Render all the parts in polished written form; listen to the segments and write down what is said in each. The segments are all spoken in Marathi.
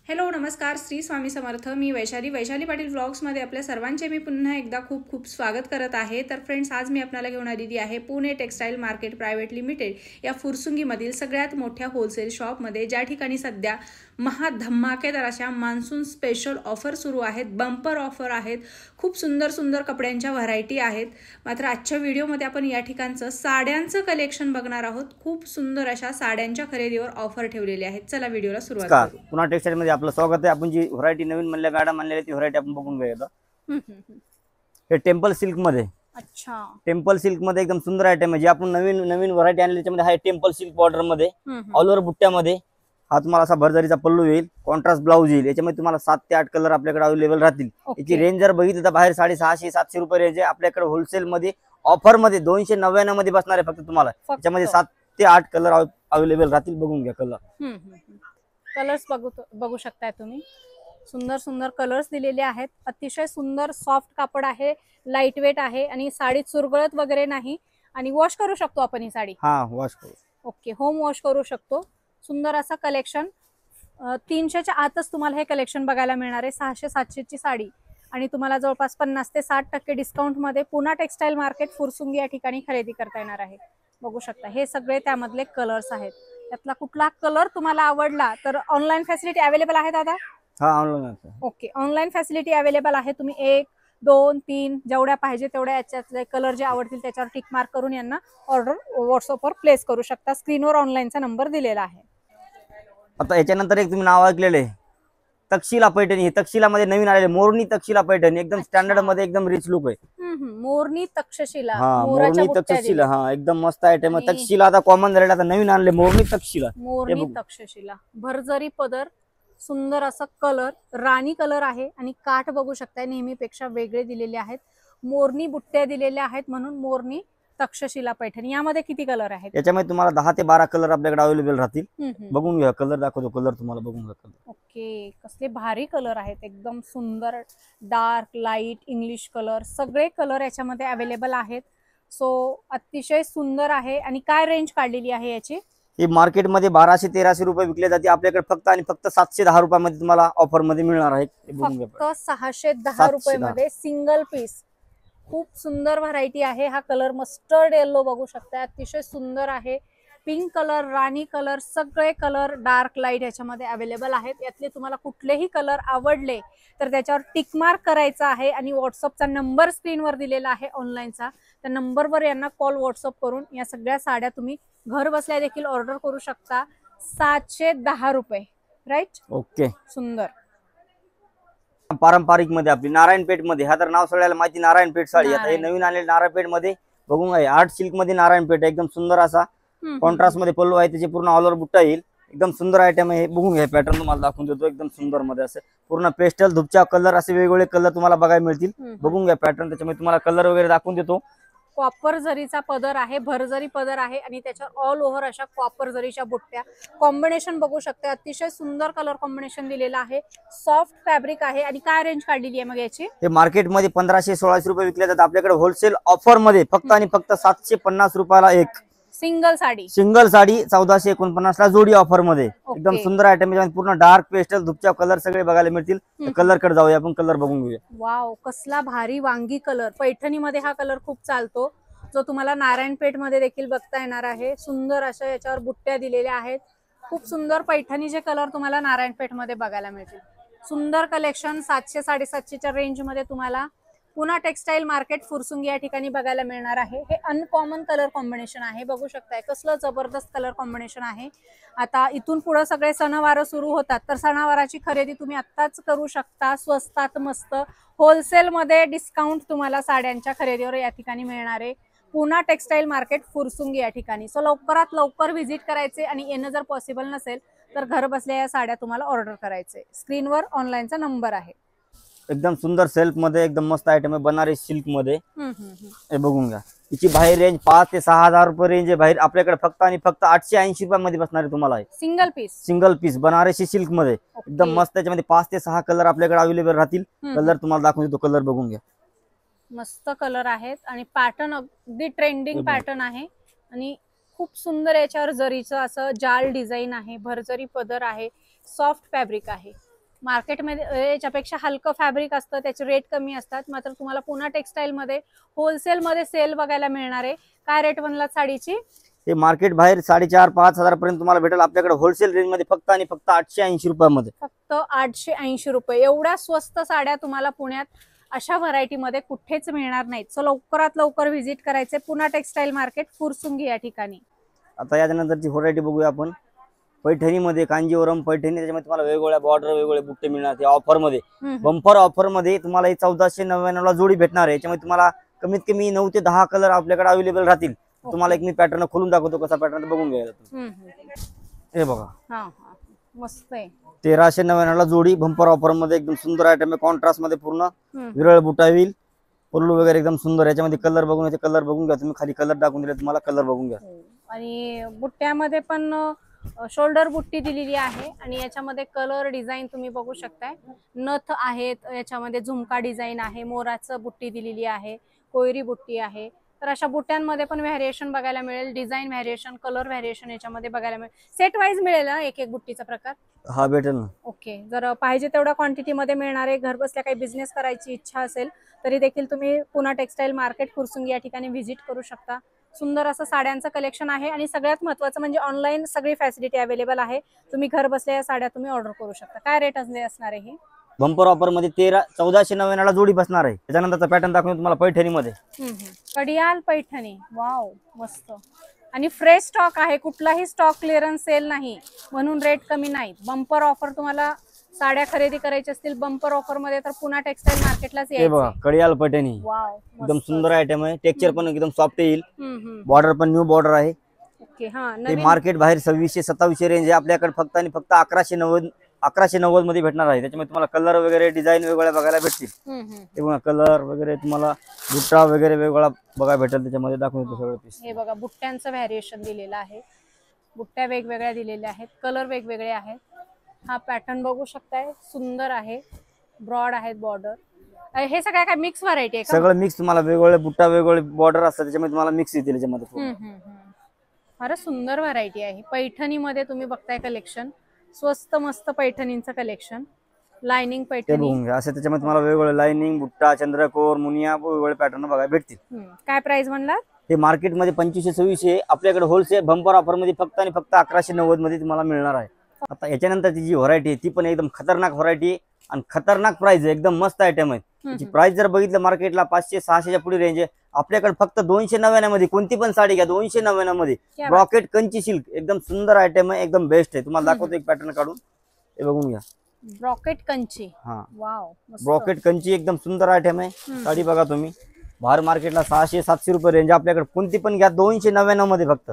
हॅलो नमस्कार श्री स्वामी समर्थ। मी वैशाली पाटील व्लॉग्समध्ये आपल्या सर्वांचे मी पुन्हा एकदा खूप खूप स्वागत करत आहे। तर फ्रेंड्स, आज मी आपल्याला घेऊन आलेली आहे Pune textile market private limited या फुरसुंगीमधील सगळ्यात मोठ्या होलसेल शॉपमध्ये, ज्या ठिकाणी सध्या महाधमाकेदार अशा मान्सून स्पेशल ऑफर सुरू आहेत, बंपर ऑफर आहेत, खूप सुंदर सुंदर कपड्यांच्या व्हरायटी आहेत। मात्र आजच्या व्हिडिओमध्ये आपण या ठिकाणचं साड्यांचं कलेक्शन बघणार आहोत। खूप सुंदर अशा साड्यांच्या खरेदीवर ऑफर ठेवलेले आहेत। चला व्हिडिओला सुरुवात करू। पुन्हा टेक्सटाईल मध्ये आपलं स्वागत आहे। आपण जी व्हरायटी नवीन म्हणल्या मॅडम आणलेली ती व्हरायटी आपण बघून घेऊया। हे टेम्पल सिल्क मध्ये, अच्छा, टेम्पल सिल्क मध्ये एकदम सुंदर आयटम आहे। जे आपण नवीन व्हरायटी आणली त्याच्यामध्ये आहे टेम्पल सिल्क बॉर्डर मध्ये, ऑल ओव्हर बुट्ट्यामध्ये। हा तुम्हाला असा भरजरीचा पल्लू येईल, कॉन्ट्रास्ट ब्लाउज येईल। याच्यामध्ये तुम्हाला 7 ते 8 कलर आपल्याकडे अवेलेबल राहतील। याची रेंज जर बघितली तर बाहेर 650-700 रुपये रेंज आहे। आपल्याकडे होलसेल मध्ये ऑफर मध्ये 299 मध्ये बसणार आहे फक्त तुम्हाला। याच्यामध्ये 7 ते 8 कलर अवेलेबल राहतील। बघून घ्या कलर। कलर्स बघू शकताय तुम्ही। सुंदर सुंदर कलर्स दिलेले आहेत। अतिशय सुंदर सॉफ्ट कापड आहे, लाईट वेट आहे आणि साडीत चुरगळत वगैरे नाही। आणि वॉश करू शकतो आपण ही साडी। हा, वॉश करू। ओके, होम वॉश करू शकतो। सुंदर असा कलेक्शन। 300च्या आतच तुम्हाला हे कलेक्शन बघायला मिळणार आहे। 600-700 ची साडी आणि तुम्हाला जवळपास 50 ते 60% डिस्काउंट मध्ये पुणे टेक्सटाईल मार्केट फुरसुंगी या ठिकाणी खरेदी करता येणार आहे। बघू शकता हे सगळे त्यामधले कलर्स आहेत। त्यातला कुठला कलर तुम्हाला आवडला तर ऑनलाईन फॅसिलिटी अवेलेबल आहे दादा? हा, online. Okay, online facility available आहे। तुम्ही 1, 2, 3 जेवढ्या पाहिजे तेवढ्या याच्यातले कलर जे आवडतील त्याच्यावर टिक मार्क करून यांना ऑर्डर व्हॉट्सअपवर प्लेस करू शकता। स्क्रीनवर ऑनलाईनचा नंबर दिलेला आहे। आता याच्यानंतर एक तुम्ही नाव ऐकलेले तक्षशिला पैठणी। हे तक्षशिलामध्ये नवीन आलेले मोरनी तक्षशिला पैठणी, एकदम स्टँडर्ड मध्ये एकदम रिच लुक आहे। मोरनी तक्षशिला। हा, मोरनी तक्षशिला। हा, एकदम मस्त आयटम आहे। तक्षशिला आता कॉमन झालेला, आता नवीन आणले मोरनी तक्षशिला। मोरनी तक्षशिला भरजरी पदर, सुंदर असं कलर, राणी कलर आहे आणि काठ बघू शकताय नेहमीपेक्षा वेगळे दिलेले आहेत। मोरनी बुट्ट्या दिलेल्या आहेत म्हणून मोरनी तक्षशिला पैठणी। यामध्ये किती कलर आहेत? याच्यामध्ये तुम्हाला 10 ते 12 कलर आपल्याकडे अवेलेबल राहतील। बघून घ्या कलर, दाखवतो कलर तुम्हाला, बघून घ्या कलर। ओके, कसले भारी कलर आहेत, एकदम सुंदर डार्क, लाईट, इंग्लिश कलर, सगळे कलर याच्यामध्ये अवेलेबल आहेत। सो अतिशय सुंदर आहे। आणि काय रेंज काढलेली आहे याची? हे मार्केटमध्ये 1200-1300 रुपये विकले जाते, आपल्याकडे फक्त आणि फक्त 710 रुपयामध्ये तुम्हाला ऑफर मध्ये मिळणार आहे। फक्त 610 रुपये मध्ये सिंगल पीस। खूप सुंदर व्हरायटी आहे। हा कलर मस्टर्ड येलो बघू शकता, अतिशय सुंदर आहे। पिंक कलर, राणी कलर, सगळे कलर डार्क लाईट याच्यामध्ये अवेलेबल आहेत। यातले तुम्हाला कुठलेही कलर आवडले तर त्याच्यावर टिक मार्क करायचा आहे आणि व्हॉट्सअपचा नंबर स्क्रीनवर दिलेला आहे ऑनलाईनचा, त्या नंबरवर यांना कॉल व्हॉट्सअप करून या सगळ्या साड्या तुम्ही घर बसल्या देखील ऑर्डर करू शकता। 710 रुपये, राईट? ओके, सुंदर। पारंपरिक मध्ये आपली नारायणपेठ मध्ये, हा तर नाव सगळ्याला माहिती, नारायणपेठ साडी। आता हे नवीन आलेले नारायणपेठ मध्ये बघून घ्या। आर्ट सिल्क मध्ये नारायणपेठ, एकदम सुंदर असा कॉन्ट्रास्ट मध्ये पल्लू आहे, त्याचे पूर्ण ऑल ओव्हर बुट्टा येईल। एकदम सुंदर आयटम आहे। बघून घ्या, पॅटर्न तुम्हाला दाखवून देतो। एकदम सुंदर मध्ये असं पूर्ण पेस्टल धुपचा कलर, असे वेगवेगळे कलर तुम्हाला बघायला मिळतील। बघून घ्या पॅटर्न, त्याच्यामध्ये तुम्हाला कलर वगैरे दाखवून देतो। कॉपर जरीचा पदर आहे, भरजरी पदर आहे आणि त्याच्यावर ऑल ओव्हर अशा कॉपर जरीच्या बुट्ट्या। कॉम्बिनेशन बघू शकता, अतिशय सुंदर कलर कॉम्बिनेशन दिलेलं आहे। सॉफ्ट फॅब्रिक आहे। आणि काय रेंज काढलेली आहे मग याची? हे मार्केटमध्ये 1500-1600 रुपये विकले जातात, आपल्याकडे होलसेल ऑफर मध्ये फक्त आणि फक्त 750 रुपयाला एक सिंगल साडी। 1449 ला जोडी ऑफर मध्ये। एकदम सुंदर आयटम आहे, पूर्ण डार्क पेस्टल धुपचा कलर सगळे बघायला मिळतील। कलर कडे जाऊया आपण, कलर बघून घेऊया। वाव, कसला भारी वांगी कलर। पैठणी मध्ये हा कलर खूप चालतो, जो तुम्हाला नारायणपेठ मध्ये देखील बघता येणार आहे। सुंदर अशा याच्यावर बुट्ट्या दिलेल्या आहेत। खूप सुंदर पैठणीचे कलर तुम्हाला नारायणपेठ मध्ये बघायला मिळतील। सुंदर कलेक्शन 700-750च्या रेंज मध्ये तुम्हाला पुणे टेक्सटाईल मार्केट फुरसुंगी या ठिकाणी बघायला मिळणार आहे। हे अनकॉमन कलर कॉम्बिनेशन आहे, बघू शकताय कसलं जबरदस्त कलर कॉम्बिनेशन आहे। आता इथून पुढे सगळे सणवार सुरू होतात, तर सणावाराची खरेदी तुम्ही आत्ताच करू शकता। स्वस्तात मस्त होलसेल मध्ये डिस्काउंट तुम्हाला साड्यांच्या खरेदीवर या ठिकाणी मिळणार आहे, पुणे टेक्सटाईल मार्केट फुरसुंगी या ठिकाणी। सो लवकरात लवकर व्हिजिट करायचे आणि येणं जर पॉसिबल नसेल तर घर बसल्या या साड्या तुम्हाला ऑर्डर करायचे। स्क्रीनवर ऑनलाईनचा नंबर आहे। एकदम सुंदर सेल्फ मध्ये एकदम मस्त आयटम आहे, बनारसी सिल्क मध्ये। हे बघून घ्या, याची बाहेर रेंज 5 ते 6000 रुपये रेंज आहे बाहेर। आपल्याकडे फक्त आणि फक्त 880 रुपयामध्ये बसणार आहे तुम्हाला सिंगल पीस बनारसी सिल्क मध्ये। एकदम मस्त, त्याच्यामध्ये 5 ते 6 कलर आपल्याकडे अवेलेबल राहतील। कलर तुम्हाला दाखवून देतो, कलर बघून घ्या। मस्त कलर आहेत आणि पॅटर्न अगदी ट्रेंडिंग पॅटर्न आहे आणि खूप सुंदर याच्यावर जरीचं असं जाल डिझाइन आहे, भरजरी पदर आहे, सॉफ्ट फॅब्रिक आहे। मार्केटमध्ये याच्यापेक्षा हलकं फॅब्रिक असतं, त्याचे रेट कमी असतात. मात्र तुम्हाला पुन्हा टेक्सटाईल मध्ये होलसेल मध्ये सेल बघायला मिळणार आहे. काय रेट बनला साडीची? हे मार्केट बाहेर 4,500-5,000 पर्यंत तुम्हाला भेटेल, आपल्याकडे होलसेल रेंज मध्ये फक्त आणि फक्त 880 रुपयामध्ये. फक्त 880 रुपये. एवढ्या स्वस्त साड्या तुम्हाला पुण्यात अशा व्हरायटी मध्ये कुठेच मिळणार नाहीत. सो लवकरात लवकर व्हिजिट करायचे पुन्हा टेक्सटाईल मार्केट फुरसुंगी या ठिकाणी. आता याच्यानंतरची व्हरायटी बघूया आपण. पैठणीमध्ये कांजीवरम पैठणी, त्याच्यामध्ये तुम्हाला वेगवेगळ्या बॉर्डर वेगवेगळे बुट्टे मिळणार. त्या ऑफर मध्ये बंपर ऑफर मध्ये तुम्हाला 1499 ला जोडी भेटणार आहे. याच्यामध्ये तुम्हाला कमीत कमी 9 ते 10 कलर आपल्याकडे अवेलेबल राहतील. तुम्हाला एक मी पॅटर्न खोलून दाखवतो, कसा पॅटर्न बघून घ्यायला. हे बघा, मस्त आहे. 1399 ला जोडी, बंपर ऑफर मध्ये एकदम सुंदर आयटम आहे. कॉन्ट्रास्ट मध्ये पूर्ण विरळ बुटा येईल, पल्लू वगैरे एकदम सुंदर. याच्यामध्ये कलर बघून कलर बघून घ्या तुम्ही. खाली कलर टाकून दिले, तुम्हाला कलर बघून घ्या. आणि बुट्ट्यामध्ये पण शोल्डर बुट्टी दिलेली आहे आणि याच्यामध्ये कलर डिझाईन तुम्ही बघू शकताय. नथ आहेत, याच्यामध्ये झुमका डिझाईन आहे, मोराचं बुट्टी दिलेली आहे, कोयरी बुट्टी आहे. तर अशा बुट्ट्यांमध्ये पण व्हॅरिएशन बघायला मिळेल, डिझाईन व्हॅरिएशन, कलर व्हॅरिएशन याच्यामध्ये बघायला मिळेल. सेट वाईज मिळेल ना एक एक बुट्टीचा प्रकार? हा भेटेल ना. ओके. जर पाहिजे तेवढ्या क्वांटिटी मध्ये मिळणार आहे, घर बसल्या काही बिझनेस करायची इच्छा असेल तरी देखील तुम्ही पुन्हा टेक्सटाईल मार्केट फुरसुंगी या ठिकाणी व्हिजिट करू शकता. सुंदर असं साड्यांचं कलेक्शन आहे आणि सगळ्यात महत्त्वाचं म्हणजे ऑनलाईन सगळी फॅसिलिटी अवेलेबल आहे. तुम्ही घर बसल्या या साड्या तुम्ही ऑर्डर करू शकता. काय रेट असणार आहे? बंपर ऑफर मध्ये 1499 ला जोडी बसणार आहे. त्याच्यानंतरचा पॅटर्न दाखवतो तुम्हाला पैठणीमध्ये. कडियाल पैठणी. वाव, मस्त. आणि फ्रेश स्टॉक आहे, कुठलाही स्टॉक क्लिअरन्स सेल नाही म्हणून रेट कमी नाही. बंपर ऑफर, तुम्हाला साड्या खरेदी करायची असतील बंपर ऑफर मध्ये तर पुन्हा टेक्सटाईल मार्केटलाच हे बघा, कडियाल पैठणी. वाव, एकदम सुंदर आयटम आहे. टेक्स्चर पण एकदम सॉफ्ट येईल. बॉर्डर पण न्यू बॉर्डर आहे. ओके. हा, ते मार्केट बाहेर 2600-2700 रेंज आहे, आपल्याकडे फक्त आणि फक्त 1190 मध्ये भेटणार आहे. त्याच्यामध्ये तुम्हाला कलर वगैरे डिझाईन वेगवेगळ्या बघायला भेटतील. ते बघा, कलर वगैरे तुम्हाला बुट्टा वगैरे वेगवेगळा बघायला भेटेल. त्याच्यामध्ये दाखवतो सगळं पीस. हे बघा, बुट्ट्यांचं व्हॅरिएशन दिलेलं आहे, बुट्ट्या वेगवेगळ्या दिलेल्या आहेत, कलर वेगवेगळे आहेत. हा पॅटर्न बघू शकताय, सुंदर आहे. ब्रॉड आहेत बॉर्डर. हे सगळ्या काय मिक्स व्हरायटी आहे का? सगळं मिक्स, तुम्हाला वेगवेगळे बुट्टा वेगवेगळे बॉर्डर असतात, त्याच्यामध्ये तुम्हाला मिक्स येतील याच्यामध्ये. फारच सुंदर व्हरायटी आहे. पैठणीमध्ये तुम्ही बघताय कलेक्शन, स्वस्त मस्त पैठणींचं कलेक्शन. लाइनिंग पैठणी असं त्याच्यामध्ये तुम्हाला वेगवेगळे लाइनिंग, बुट्टा, चंद्रकोर, मुनिया वेगवेगळे पॅटर्न बघायला भेटतील. काय प्राइस म्हणला? हे मार्केटमध्ये 2500-2600, आपल्याकडे होलसेल बंपर ऑफर मध्ये फक्त आणि फक्त 1190 मध्ये तुम्हाला मिळणार आहे. आता याच्यानंतरची जी व्हरायटी आहे ती पण एकदम खतरनाक व्हरायटी आहे आणि खतरनाक प्राइस आहे. एकदम मस्त आयटम आहे. त्याची प्राइस जर बघितलं मार्केटला 500-600च्या पुढे रेंज आहे, आपल्याकडे फक्त 299 मध्ये कोणती पण साडी घ्या. 299 मध्ये ब्रॉकेट कंची सिल्क, एकदम सुंदर आयटम आहे, एकदम बेस्ट आहे. तुम्हाला दाखवतो एक पॅटर्न काढून, हे बघून घ्या. ब्रॉकेट कंची. हा, वाव, ब्रॉकेट कंची एकदम सुंदर आयटम आहे. साडी बघा तुम्ही, बाहेर मार्केटला 600-700 रुपये रेंज, आपल्याकडे कोणती पण घ्या 299 मध्ये फक्त.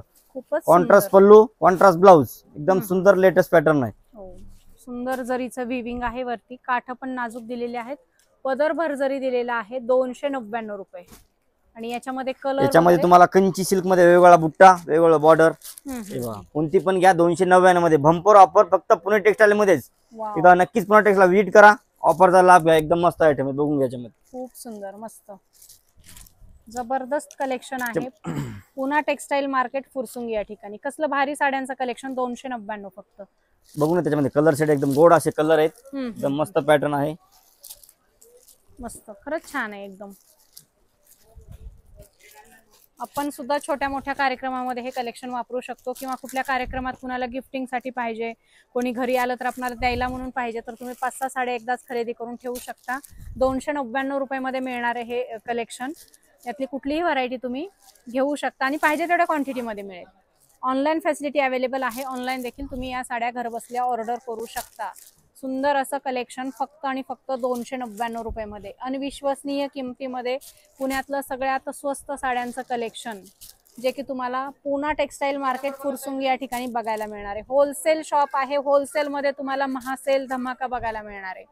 कॉन्ट्रास्ट पल्लू, कॉन्ट्रास्ट ब्लाउज, एकदम सुंदर लेटेस्ट पॅटर्न आहे. सुंदर जरीचं विविंग आहे. वरती काठ पण नाजूक दिलेले आहेत, पदर भर जरी दिलेला आहे. 299 रुपये. आणि याच्यामध्ये कलर, याच्यामध्ये तुम्हाला कंची सिल्क मध्ये वेगवेगळा बुट्टा, वेगवेगळा बॉर्डर, कोणती पण घ्या 299 मध्ये. बंपर ऑफर फक्त पुणे टेक्सटाईल मध्येच. एकदा नक्कीच पुणे टेक्सटाईल व्हिजिट करा, ऑफरचा लाभ घ्या. एकदम मस्त आयटम आहे, बघून घ्या. याच्यामध्ये खूप सुंदर मस्त जबरदस्त कलेक्शन आहे. पुन्हा टेक्सटाईल मार्केट फुरसुंगी या ठिकाणी. कसलं भारी साड्यांचं कलेक्शन. 299 फक्त. बघून त्याच्यामध्ये कलर सेट एकदम गोड असे कलर आहेत. एकदम मस्त पॅटर्न आहे, मस्त. खरंच छान आहे एकदम. आपण सुद्धा छोट्या मोठ्या कार्यक्रमामध्ये हे कलेक्शन वापरू शकतो, किंवा कुठल्या कार्यक्रमात कुणाला गिफ्टिंग साठी पाहिजे, कोणी घरी आलं तर आपल्याला द्यायला म्हणून पाहिजे, तर तुम्ही 5-6 साड्या एकदाच खरेदी करून ठेवू शकता. 299 रुपयामध्ये मिळणार आहे हे कलेक्शन. यातली कुठलीही व्हरायटी तुम्ही घेऊ शकता आणि पाहिजे तेवढ्या क्वांटिटीमध्ये मिळेल. ऑनलाईन फॅसिलिटी अवेलेबल आहे, ऑनलाईन देखील तुम्ही या साड्या घर बसल्या ऑर्डर करू शकता. सुंदर असं कलेक्शन फक्त आणि फक्त 299 रुपयामध्ये, अनविश्वसनीय किमतीमध्ये पुण्यातलं सगळ्यात स्वस्त साड्यांचं कलेक्शन, जे की तुम्हाला पुन्हा टेक्सटाईल मार्केट फुरसुंगी या ठिकाणी बघायला मिळणार आहे. होलसेल शॉप आहे, होलसेलमध्ये तुम्हाला महासेल धमाका बघायला मिळणार आहे.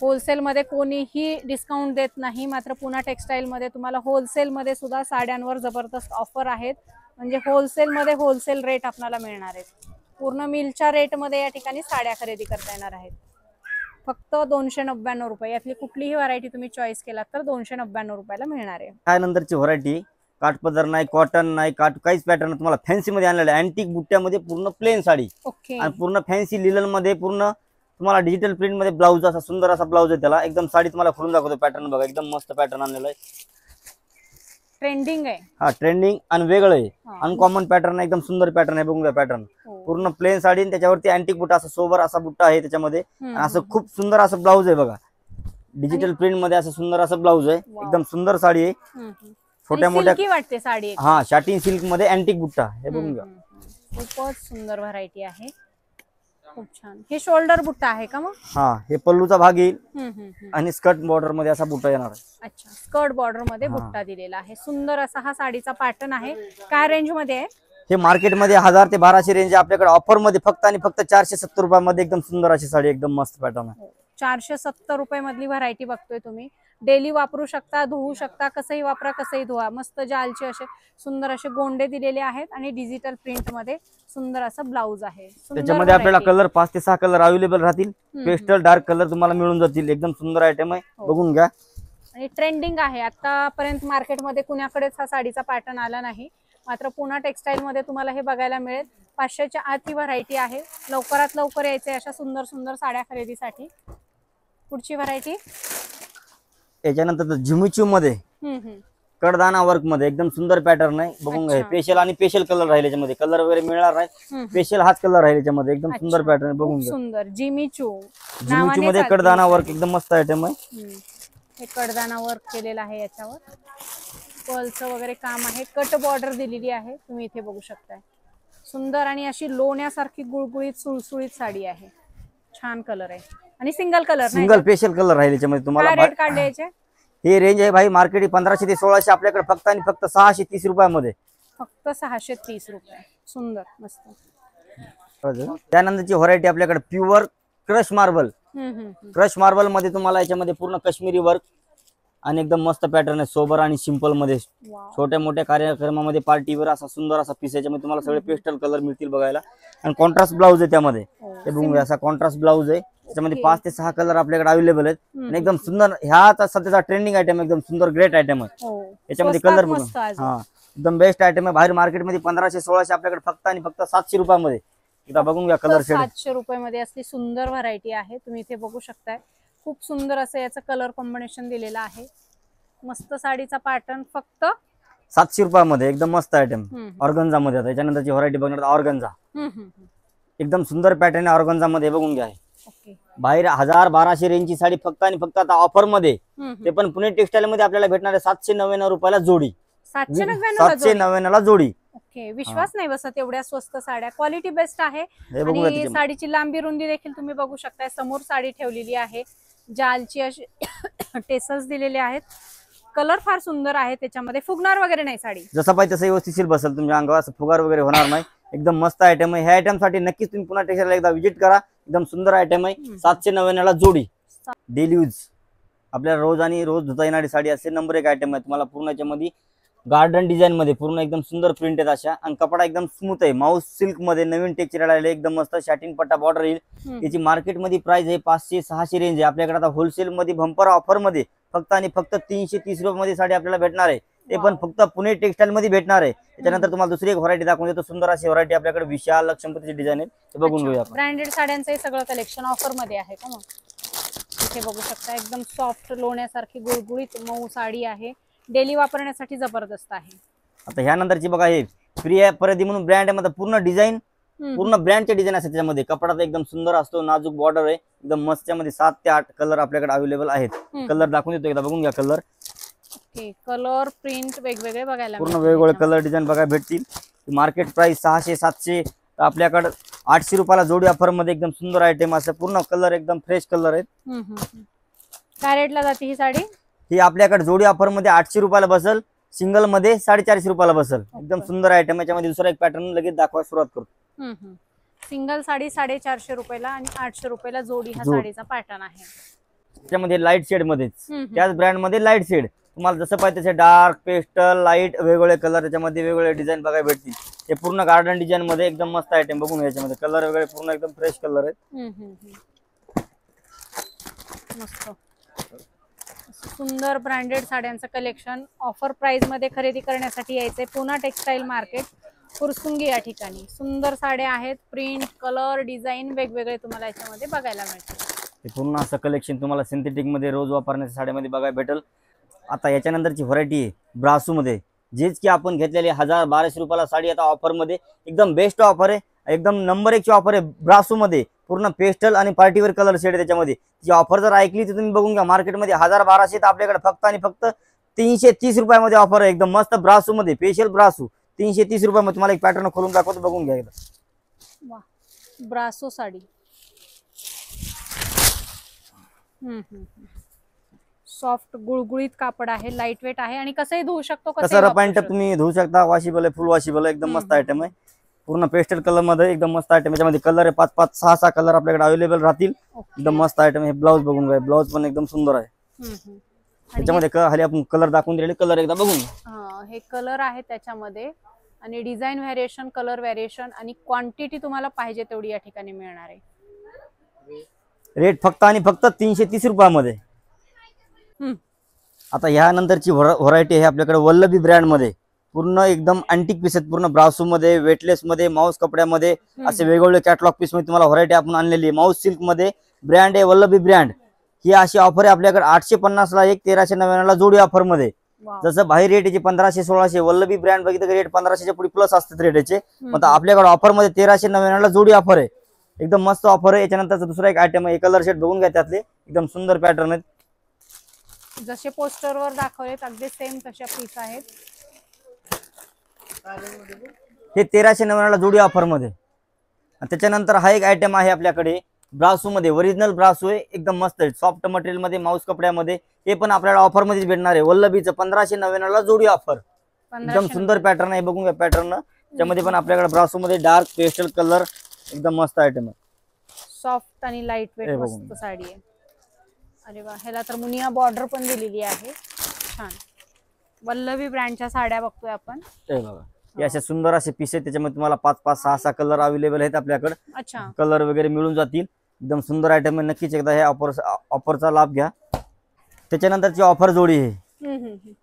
होलसेलमध्ये कोणीही डिस्काउंट देत नाही, मात्र पुन्हा टेक्सटाईलमध्ये तुम्हाला होलसेलमध्ये सुद्धा साड्यांवर जबरदस्त ऑफर आहेत. म्हणजे होलसेलमध्ये होलसेल रेट आपल्याला मिळणार आहेत. पूर्ण मिलच्या रेटमध्ये या ठिकाणी साड्या खरेदी करता येणार आहेत. फक्त 299 रुपये. यातली कुठलीही व्हरायटी तुम्ही चॉईस केलात तर 299 रुपयाला मिळणार आहे. त्यानंतरची व्हरायटी काठपदर नाही, कॉटन नाही, काहीच पॅटर्न तुम्हाला फॅन्सी मध्ये आणलेलं आहे. अँटिक बुट्ट्यामध्ये पूर्ण प्लेन साडी. ओके. आणि पूर्ण फॅन्सी लिलन मध्ये पूर्ण तुम्हाला डिजिटल प्रिंट मध्ये ब्लाऊज असा सुंदर असा ब्लाऊज आहे त्याला. एकदम साडी तुम्हाला खोलून दाखवतो. पॅटर्न बघा, एकदम मस्त पॅटर्न आणलेला आहे. ट्रेंडिंग आहे. हा ट्रेंडिंग आणि वेगळं आहे. हा. अनकॉमन पॅटर्न, एकदम सुंदर पॅटर्न आहे. बघून घ्या पॅटर्न. हो. पूर्ण प्लेन साडी आणि त्याच्यावरती अँटिक बुट्टा, असं सोबर असा बुट्टा आहे त्याच्यामध्ये. आणि असं खूप सुंदर असं ब्लाऊज आहे बघा. डिजिटल प्रिंट मध्ये असं सुंदर असं ब्लाऊज आहे. एकदम सुंदर साडी आहे. छोट्या मोठ्या वाटते साडी. हा शाटिन सिल्क मध्ये अँटिक बुट्टा. हे बघून घ्या. खूपच सुंदर व्हरायटी आहे. खूप छान. हे शोल्डर बुट्टा आहे का मग? हा हे पल्लूचा भाग येईल आणि स्कर्ट बॉर्डर मध्ये असा बुट्टा येणार आहे. अच्छा, स्कर्ट बॉर्डर मध्ये बुट्टा दिलेला आहे. सुंदर असा हा साडीचा पॅटर्न आहे. काय रेंज मध्ये आहे? हे मार्केटमध्ये 1000 ते 1200 रेंज आहे. आपल्याकडे ऑफर मध्ये फक्त आणि फक्त 470 रुपयामध्ये एकदम सुंदर अशी साडी, एकदम मस्त पॅटर्न आहे. 470 रुपये मधली व्हरायटी बघतोय तुम्ही. डेली वापरू शकता, धुवू शकता, कसंही वापरा कसंही धुवा. मस्त जालचे असे सुंदर असे गोंडे दिलेले आहेत आणि डिजिटल प्रिंट मध्ये सुंदर असं ब्लाऊज आहे. त्याच्यामध्ये आपल्याला कलर 5 ते 6 कलर अवेलेबल राहतील. पेस्टल डार्क कलर तुम्हाला मिळून जातील. एकदम सुंदर आयटम आहे. बघून घ्या. आणि ट्रेंडिंग आहे. आतापर्यंत मार्केटमध्ये कुणाकडेच हा साडीचा पॅटर्न आला नाही. मात्र पुन्हा टेक्सटाईल मध्ये तुम्हाला हे बघायला मिळेल. 500च्या आत ही व्हरायटी आहे. लवकरात लवकर यायचे अशा सुंदर सुंदर साड्या खरेदीसाठी. पुढची व्हरायटी याच्यानंतर झिमिचू मध्ये कडदाना वर्क मध्ये एकदम सुंदर पॅटर्न आहे. बघून घ्या. स्पेशल आणि स्पेशल कलर राहील याच्यामध्ये. कलर वगैरे मिळणार नाही. स्पेशल हाच कलर राहील याच्यामध्ये. एकदम सुंदर पॅटर्न. बघून घ्या. सुंदर जिमिचू मध्ये कडदाना वर्क एकदम मस्त आयटम आहे. हे कडदाना वर्क केलेलं आहे. याच्यावर पर्लचं वगैरे काम आहे. कट बॉर्डर दिलेली आहे. तुम्ही इथे बघू शकताय. सुंदर आणि अशी लोण्यासारखी गुळगुळीत सुळसुळीत साडी आहे. छान कलर आहे आणि single colour, single special colour राहील याच्यामध्ये. तुम्हाला रेट काढले याचे? हे रेंज आहे भाई मार्केट 1500 ते 1600. आपल्याकडे फक्त आणि फक्त 630 रुपयामध्ये. फक्त 630 रुपये. सुंदर मस्त. त्यानंतरची व्हरायटी आपल्याकडे pure crush marble. Crush marble मध्ये तुम्हाला याच्यामध्ये पूर्ण काश्मीरी वर्क आणि एकदम मस्त पॅटर्न आहे. सोबर आणि सिंपल मध्ये. छोट्या मोठ्या कार्यक्रमामध्ये पार्टीवर असा सुंदर असा पीस. याच्यामध्ये तुम्हाला सगळे पेस्टल कलर मिळतील बघायला. आणि कॉन्ट्रास्ट ब्लाऊज आहे त्यामध्ये. ते बघून घ्या. असा कॉन्ट्रास्ट ब्लाऊज आहे. त्याच्यामध्ये 5 ते 6 कलर आपल्याकडे अवेलेबल आहेत. आणि एकदम सुंदर. ह्या सध्याचा ट्रेंडिंग आयटम. एकदम सुंदर ग्रेट आयटम आहे. याच्यामध्ये कलर बघून हा एकदम बेस्ट आयटम आहे. बाहेर मार्केटमध्ये 1500 1600. आपल्याकडे फक्त आणि फक्त 700 रुपयामध्ये. एकदा बघून घ्या कलर शेड. 700 रुपये मध्ये असली सुंदर व्हरायटी आहे. तुम्ही इथे बघू शकताय. खूप सुंदर असं याचं कलर कॉम्बिनेशन दिलेलं आहे. मस्त साडीचा पॅटर्न फक्त 700 रुपयामध्ये. एकदम मस्त आयटम. ऑर्गन्झा मध्ये. त्याच्यानंतरची व्हरायटी बघणार ऑर्गन्झा. एकदम सुंदर पॅटर्न आहे ऑर्गन्झा मध्ये. बघून घ्या. बाहेर 1000-1200 रेंजची साडी फक्त आणि फक्त आता ऑफर मध्ये. ते पण पुणे टेक्सटाईल मध्ये आपल्याला भेटणार आहे 799 रुपयाला जोडी. 799 ला जोडी. ओके. विश्वास नाही बसत एवढ्या स्वस्त साड्या. क्वालिटी बेस्ट आहे. आणि साडीची लांबी रुंदी देखील तुम्ही बघू शकताय. समोर साडी ठेवलेली आहे. जालची अशी टेसल्स दिलेले आहेत. कलर फार सुंदर आहे. त्याच्यामध्ये फुगणार वगैरे नाही साडी. जसं पाहिजे तसं व्यवस्थित बसेल तुमच्या अंगावर. असं फुगार वगैरे होणार नाही. एकदम मस्त आयटम आहे. ह्या आयटम साठी नक्कीच तुम्ही पुन्हा टेक्सटाईल एकदा व्हिजिट करा. एकदम सुंदर आयटम आहे. 799 ला जोडी. डेली यूज आपल्याला रोज आणि रोज धुता येणारी साडी असे नंबर 1 आयटम आहे. तुम्हाला पूर्ण याच्यामध्ये गार्डन डिझाईन मध्ये पूर्ण एकदम सुंदर प्रिंट आहेत अशा. आणि कपडा एकदम स्मूथ आहे. माऊस सिल्क मध्ये नवीन टेक्स्चर आलेले. एकदम मस्त शाटिन पट्टा बॉर्डर येईल. याची मार्केटमध्ये प्राइस आहे 500-600 रेंज आहे. आपल्याकडे आता होलसेल मध्ये बंपर ऑफर मध्ये फक्त आणि फक्त 330 रुपयामध्ये साडी आपल्याला भेटणार आहे. ते पण फक्त पुणे टेक्सटाईल मध्ये भेटणार आहे. त्याच्यानंतर तुम्हाला दुसरी एक व्हरायटी दाखवून देतो. सुंदर अशी व्हरायटी आपल्याकडे विशाल लक्ष्मीपतीची डिझाईन आहे. ते बघून घेऊया. ब्रँडेड साड्यांचं सगळं कलेक्शन ऑफर मध्ये आहे का मग? इथे बघू शकता. एकदम सॉफ्ट लोण्यासारखी गुळगुळीत मऊ साडी आहे. डेली वापरण्यासाठी जबरदस्त आहे. आता ह्यानंतरची बघा हे प्रिया परदी म्हणून ब्रँड आहे. मध्ये पूर्ण डिझाईन पूर्ण ब्रँडचे डिझाईन असतात. त्याच्यामध्ये कपडा तर एकदम सुंदर असतो. नाजूक बॉर्डर आहे. एकदम मस्त. त्यामध्ये 7 ते 8 कलर आपल्याकडे अवेलेबल आहेत. कलर दाखवून देतो. एकदा बघून घ्या कलर. ओके. कलर प्रिंट वेगवेगळे बघायला पूर्ण वेगवेगळे कलर डिझाईन बघायला भेटतील. Market price 600-700. आपल्याकडे 800 रुपयाला जोडी ऑफर मध्ये. एकदम सुंदर आयटम असं. पूर्ण कलर एकदम फ्रेश कलर आहेत. काय रेटला जाते ही साडी? ही आपल्याकडे जोडी ऑफर मध्ये 800 रुपयाला बसेल. सिंगल मध्ये 450 रुपयाला बसेल. एकदम सुंदर आयटम. याच्यामध्ये दुसरा एक पॅटर्न लगेच दाखवायला सुरुवात करतो. सिंगल साडी 450 रुपयाला आणि 800 रुपयाला जोडी हा साडीचा पॅटर्न आहे. त्याच्यामध्ये लाईट शेड मध्येच. त्याच ब्रँड मध्ये लाईट शेड. तुम्हाला जसं पाहिजे तसे डार्क पेस्टल लाईट वेगवेगळे कलर. त्याच्यामध्ये वेगवेगळे डिझाईन बघायला भेटतील. हे पूर्ण गार्डन डिझाईन मध्ये एकदम मस्त आयटम. बघून याच्यामध्ये कलर वगैरे पूर्ण एकदम फ्रेश कलर आहेत. मस्त सुंदर ब्रँडेड साड्यांचं कलेक्शन ऑफर प्राइस मध्ये खरेदी करण्यासाठी यायचंय पुन्हा टेक्सटाईल मार्केट. फुरसुंगी या ठिकाणी सुंदर साड्या आहेत. प्रिंट, कलर, डिझाईन वेगवेगळे तुम्हाला याच्यामध्ये बघायला मिळतील. हे पूर्ण असं कलेक्शन तुम्हाला सिंथेटिक मध्ये रोज वापरण्याच्या साड्यामध्ये बघायला भेटेल. आता याच्यानंतरची व्हरायटी आहे ब्रासो मध्ये. जेच की आपण घेतलेली 1000-1200 रुपयाला साडी आता ऑफर मध्ये एकदम बेस्ट ऑफर आहे. एकदम नंबर 1 ची ऑफर आहे ब्रासो मध्ये. पूर्ण पेस्टल आणि पार्टीवेअर कलर शेड आहे त्याच्यामध्ये. ती ऑफर जर ऐकली तर तुम्ही बघून घ्या. मार्केटमध्ये 1000-1200 तर आपल्याकडे फक्त आणि फक्त 330 रुपयामध्ये ऑफर आहे. एकदम मस्त ब्रासो मध्ये स्पेशल ब्रासो 330 रुपयामध्ये. तुम्हाला एक पॅटर्न खोलून दाखवतो, बघून घ्या एकदा. वा, ब्रासो साडी. सॉफ्ट गुळगुळीत कापड आहे, लाईट वेट आहे आणि कसंही धुवू शकतो. कसं रफ अँड टफ तुम्ही धुवू शकता. वॉशेबल आहे, फुल वॉशेबल आहे. एकदम मस्त आयटम आहे. पूर्ण पेस्टल कलर मध्ये एकदम मस्त आयटम. याच्यामध्ये कलर आहे 5-5, 6-6 कलर आपल्याकडे अवेलेबल राहतील. एकदम मस्त आयटम आहे. ब्लाऊज बघून घ्या. ब्लाऊज पण एकदम सुंदर आहे. त्याच्यामध्ये खाली आपण कलर दाखवून दिलेले. कलर एकदा बघून घ्या. हे कलर आहे त्याच्यामध्ये आणि डिझाईन व्हेरिएशन, कलर व्हेरिएशन आणि क्वांटिटी तुम्हाला पाहिजे तेवढी या ठिकाणी मिळणार आहे. रेट फक्त आणि फक्त 330 रुपयामध्ये. आता यानंतरची व्हरायटी आहे आपल्याकडे वल्लभी ब्रँड मध्ये. पूर्ण एकदम अँटिक पीस आहेत. पूर्ण ब्रासो मध्ये, वेटलेस मध्ये, माऊस कपड्यामध्ये असे वेगवेगळे कॅटलॉग पीस मध्ये तुम्हाला व्हरायटी आपण आणलेली आहे. माऊस सिल्क मध्ये ब्रँड आहे वल्लभी ब्रँड. ही अशी ऑफर आहे आपल्याकडे 850 ला एक, 1399 ला जोडी ऑफर मध्ये. जसं बाहेर रेट याचे 1500-1600, वल्लभी ब्रँड बघितलं रेट 1500च्या पुढे प्लस असतात रेट याचे. मग आपल्याकडे ऑफर मध्ये 1399 ला जोडी ऑफर आहे. एकदम मस्त ऑफर आहे. याच्यानंतर दुसरा एक आयटम आहे. कलर शेड बघून घ्या. त्यातले एकदम सुंदर पॅटर्न आहेत. जसे पोस्टरवर दाखवलेत अगदी सेम तशा पीस आहेत. हे 1399 ला जोडी ऑफर मध्ये. त्याच्यानंतर हा एक आयटम आहे आपल्याकडे ब्रासो मध्ये. ओरिजिनल ब्रासो आहे. एकदम मस्त आहे. सॉफ्ट मटेरियल मध्ये, माऊस कपड्यामध्ये. हे पण आपल्याला ऑफर मध्ये भेटणार आहे. वल्लभीचं 1599 ला जोडी ऑफर. एकदम सुंदर पॅटर्न आहे. बघून घ्या पॅटर्न. त्यामध्ये पण आपल्याकडे ब्रासो मध्ये डार्क पेस्टल कलर एकदम मस्त आयटम आहे. सॉफ्ट आणि लाईट वेट मस्त साडी आहे. अरे वा, ह्याला तर मुनिया बॉर्डर पण दिलेली आहे. छान. वल्लभी ब्रँडच्या साड्या बघतोय आपण. हे बघा, हे असे सुंदर असे पीस आहेत. त्याच्यामध्ये तुम्हाला 5-5, 6-6 कलर अवेलेबल आहेत आपल्याकडे. अच्छा, कलर वगैरे मिळून जातील. एकदम सुंदर आयटम आहे. नक्कीच एकदा ह्या ऑफरचा लाभ घ्या. त्याच्यानंतरची ऑफर जोडी आहे.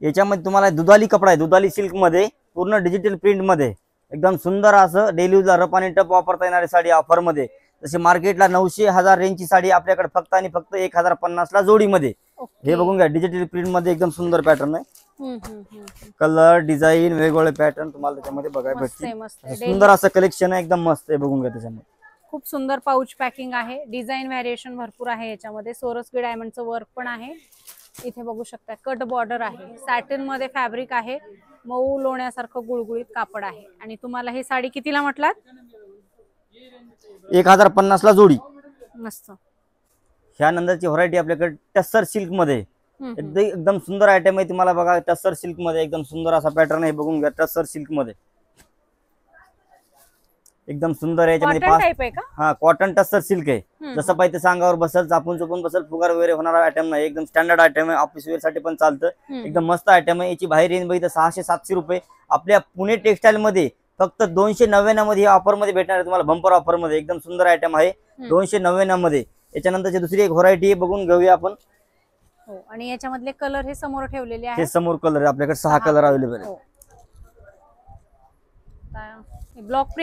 याच्यामध्ये तुम्हाला दुधाली कपडा आहे. दुधाली सिल्क मध्ये पूर्ण डिजिटल प्रिंट मध्ये एकदम सुंदर असं डेली यूजला रफ आणि टप वापरता येणारी साडी ऑफर मध्ये. जसे मार्केटला 900-1000 रेंजची साडी आपल्याकडे फक्त आणि फक्त 1050 ला जोडीमध्ये. हे बघून घ्या. डिजिटल प्रिंट मध्ये एकदम सुंदर पॅटर्न आहे. कलर, डिझाईन, वेगवेगळे पॅटर्न तुम्हाला त्याच्यामध्ये बघायला भेटतील. सुंदर असं कलेक्शन आहे. एकदम मस्त आहे. बघून घ्या. त्याच्यामध्ये खूप सुंदर पाऊच पॅकिंग आहे. डिझाईन व्हेरिएशन भरपूर आहे याच्यामध्ये. सोरस्की डायमंडचं वर्क पण आहे. इथे बघू शकता कट बॉर्डर आहे. सॅटिन मध्ये फॅब्रिक आहे. मऊ लोण्यासारखं गुळगुळीत कापड आहे. आणि तुम्हाला ही साडी कितीला म्हटलात? 1050 ला जोडी. मस्त. ह्यानंतरची व्हरायटी आपल्याकडे टस्सर सिल्क मध्ये. एकदम सुंदर आयटम आहे. तुम्हाला बघा टस्सर सिल्क मध्ये एकदम सुंदर असा पॅटर्न आहे. बघून घ्या. टस्सर सिल्क मध्ये एकदम सुंदर आहे. याच्यामध्ये हा कॉटन टस्सर सिल्क आहे. जसं पाहिजे सांगावर बसल, चापून चुपून बसल, फुगार वगैरे होणारा आयटम नाही. एकदम स्टँडर्ड आयटम आहे. ऑफिस वेअर साठी पण चालतं. एकदम मस्त आयटम आहे. याची बाहेर रेंज बघितलं 600-700 रुपये. आपल्या पुणे टेक्सटाईल मध्ये फक्त 299 मध्ये ऑफर मध्ये भेटणार आहे तुम्हाला. बंपर ऑफर मध्ये एकदम सुंदर आयटम आहे. 299 मध्ये. याच्यानंतरची दुसरी एक व्हरायटी बघून घेऊया आपण. आणि याच्यामधले कलर हे समोर ठेवलेले आहेत. हे समोर कलर आपल्याकडे 6 कलर अवेलेबल आहे. ब्लॉक